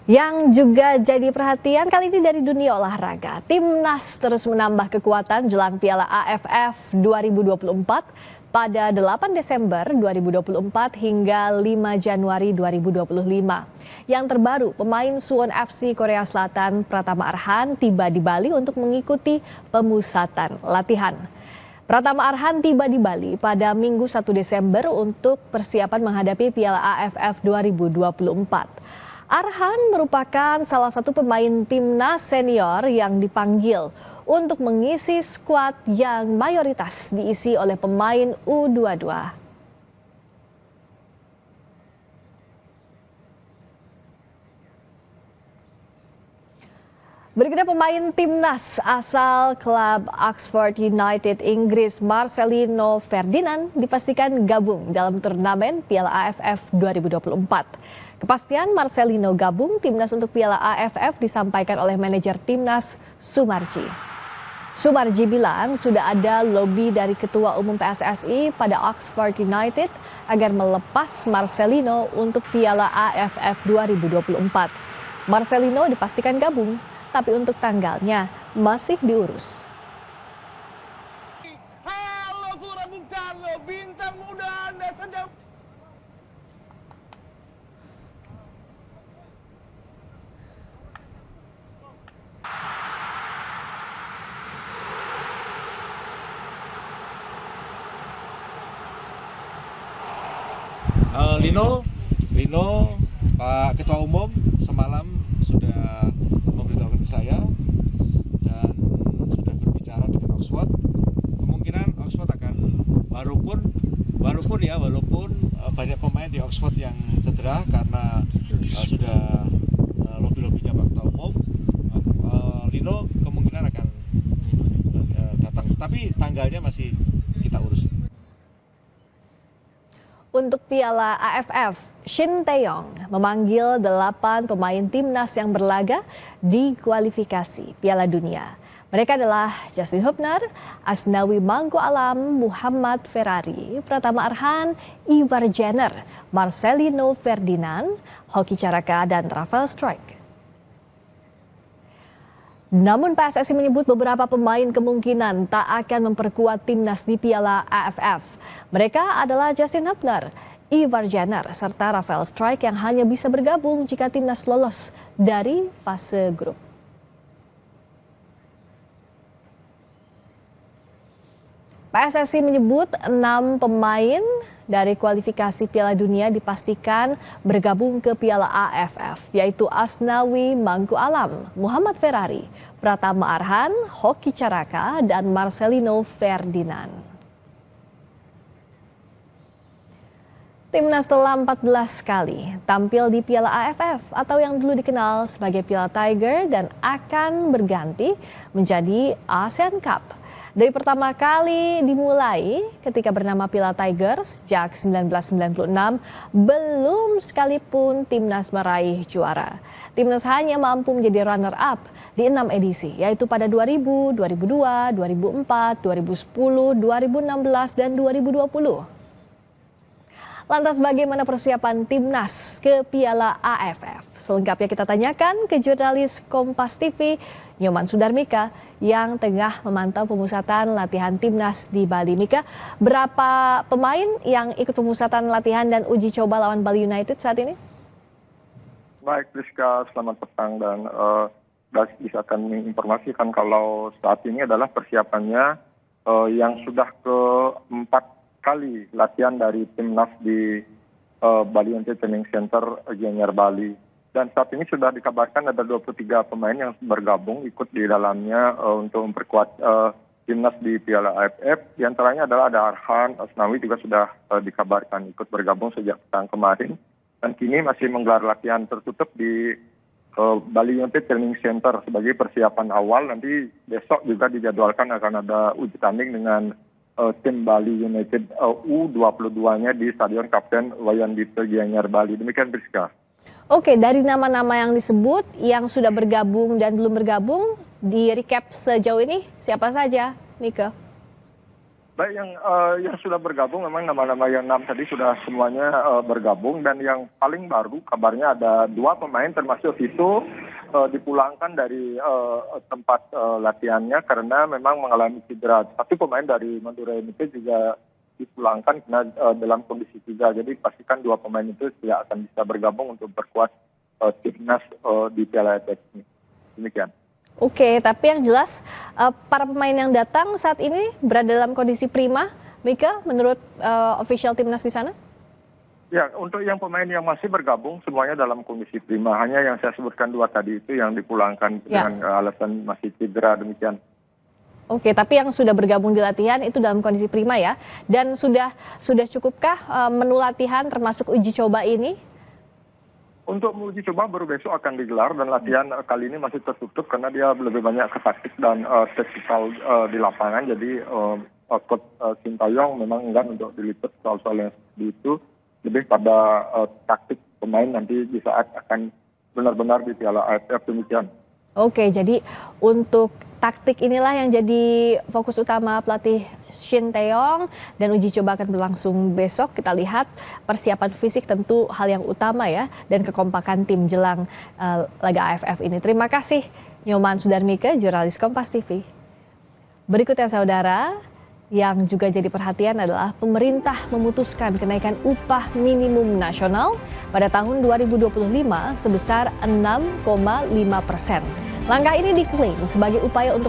Yang juga jadi perhatian kali ini dari dunia olahraga. Timnas terus menambah kekuatan jelang Piala AFF 2024 pada 8 Desember 2024 hingga 5 Januari 2025. Yang terbaru, pemain Suwon FC Korea Selatan Pratama Arhan tiba di Bali untuk mengikuti pemusatan latihan. Pratama Arhan tiba di Bali pada Minggu 1 Desember untuk persiapan menghadapi Piala AFF 2024. Arhan merupakan salah satu pemain timnas senior yang dipanggil untuk mengisi skuad yang mayoritas diisi oleh pemain U22. Berikutnya pemain timnas asal klub Oxford United Inggris Marcelino Ferdinand dipastikan gabung dalam turnamen Piala AFF 2024. Kepastian Marcelino gabung timnas untuk Piala AFF disampaikan oleh manajer timnas Sumarji. Sumarji bilang sudah ada lobi dari Ketua Umum PSSI pada Oxford United agar melepas Marcelino untuk Piala AFF 2024. Marcelino dipastikan gabung, tapi untuk tanggalnya masih diurus. Halo Gelora Bung Karno, bintang muda Anda sedang Lino, Pak Ketua Umum semalam sudah memberitahukan ke saya dan sudah berbicara dengan Oxford. Kemungkinan Oxford akan walaupun banyak pemain di Oxford yang cedera karena sudah lobby-lobbynya Pak Ketua Umum. Lino kemungkinan akan datang, tapi tanggalnya masih kita urus. Untuk Piala AFF, Shin Tae-yong memanggil 8 pemain timnas yang berlaga di kualifikasi Piala Dunia. Mereka adalah Justin Hubner, Asnawi Mangku Alam, Muhammad Ferrari, Pratama Arhan, Ivar Jenner, Marcelino Ferdinand, Hoki Caraka, dan Rafael Struijk. Namun PSSI menyebut beberapa pemain kemungkinan tak akan memperkuat timnas di Piala AFF. Mereka adalah Justin Hubner, Ivar Jenner, serta Rafael Struijk yang hanya bisa bergabung jika timnas lolos dari fase grup. PSSI menyebut 6 pemain dari kualifikasi Piala Dunia dipastikan bergabung ke Piala AFF, yaitu Asnawi Mangku Alam, Muhammad Ferrari, Pratama Arhan, Hoki Caraka, dan Marcelino Ferdinand. Timnas telah 14 kali tampil di Piala AFF atau yang dulu dikenal sebagai Piala Tiger dan akan berganti menjadi ASEAN Cup. Dari pertama kali dimulai ketika bernama Piala Tiger sejak 1996, belum sekalipun timnas meraih juara. Timnas hanya mampu menjadi runner-up di 6 edisi, yaitu pada 2000, 2002, 2004, 2010, 2016, dan 2020. Lantas bagaimana persiapan timnas ke Piala AFF? Selengkapnya kita tanyakan ke jurnalis Kompas TV, Nyoman Sudarmika, yang tengah memantau pemusatan latihan timnas di Bali. Mika, berapa pemain yang ikut pemusatan latihan dan uji coba lawan Bali United saat ini? Baik, Rizka, selamat petang dan bisa akan menginformasikan kalau saat ini adalah persiapannya yang sudah keempat kali latihan dari timnas di Bali United Training Center Gianyar Bali. Dan saat ini sudah dikabarkan ada 23 pemain yang bergabung ikut di dalamnya untuk memperkuat timnas di Piala AFF. Di antaranya adalah ada Arhan, Asnawi juga sudah dikabarkan ikut bergabung sejak petang kemarin. Dan kini masih menggelar latihan tertutup di Bali United Training Center sebagai persiapan awal. Nanti besok juga dijadwalkan akan ada uji tanding dengan tim Bali United U22-nya di Stadion Kapten Wayan Dipte Gianyar Bali. Demikian, Rizka. Oke, dari nama-nama yang disebut, yang sudah bergabung dan belum bergabung, di recap sejauh ini siapa saja, Mika? Baik, yang sudah bergabung memang nama-nama yang 6 tadi sudah semuanya bergabung, dan yang paling baru kabarnya ada 2 pemain termasuk itu dipulangkan dari tempat latihannya karena memang mengalami cedera. Satu pemain dari Madura United juga dipulangkan karena dalam kondisi cedera. Jadi pastikan 2 pemain itu tidak akan bisa bergabung untuk berkuat timnas di Piala AFF ini. Demikian. Oke, tapi yang jelas para pemain yang datang saat ini berada dalam kondisi prima. Mika, menurut official timnas di sana? Ya, untuk yang pemain yang masih bergabung semuanya dalam kondisi prima. Hanya yang saya sebutkan 2 tadi itu yang dipulangkan dengan alasan masih cedera, demikian. Oke, tapi yang sudah bergabung di latihan itu dalam kondisi prima ya. Dan sudah cukupkah menu latihan termasuk uji coba ini? Untuk uji coba baru besok akan digelar, dan latihan kali ini masih tertutup karena dia lebih banyak ke taktik dan taktikal di lapangan. Jadi Coach Sintayong memang enggan untuk diliput soal-soal yang seperti itu. Lebih pada taktik pemain nanti di saat akan benar-benar di Piala AFF, demikian. Oke, jadi untuk taktik inilah yang jadi fokus utama pelatih Shin Tae-yong, dan uji coba akan berlangsung besok. Kita lihat persiapan fisik tentu hal yang utama ya, dan kekompakan tim jelang laga AFF ini. Terima kasih Nyoman Sudarmike, jurnalis Kompas TV. Berikutnya saudara, yang juga jadi perhatian adalah pemerintah memutuskan kenaikan upah minimum nasional pada tahun 2025 sebesar 6,5%. Langkah ini diklaim sebagai upaya untuk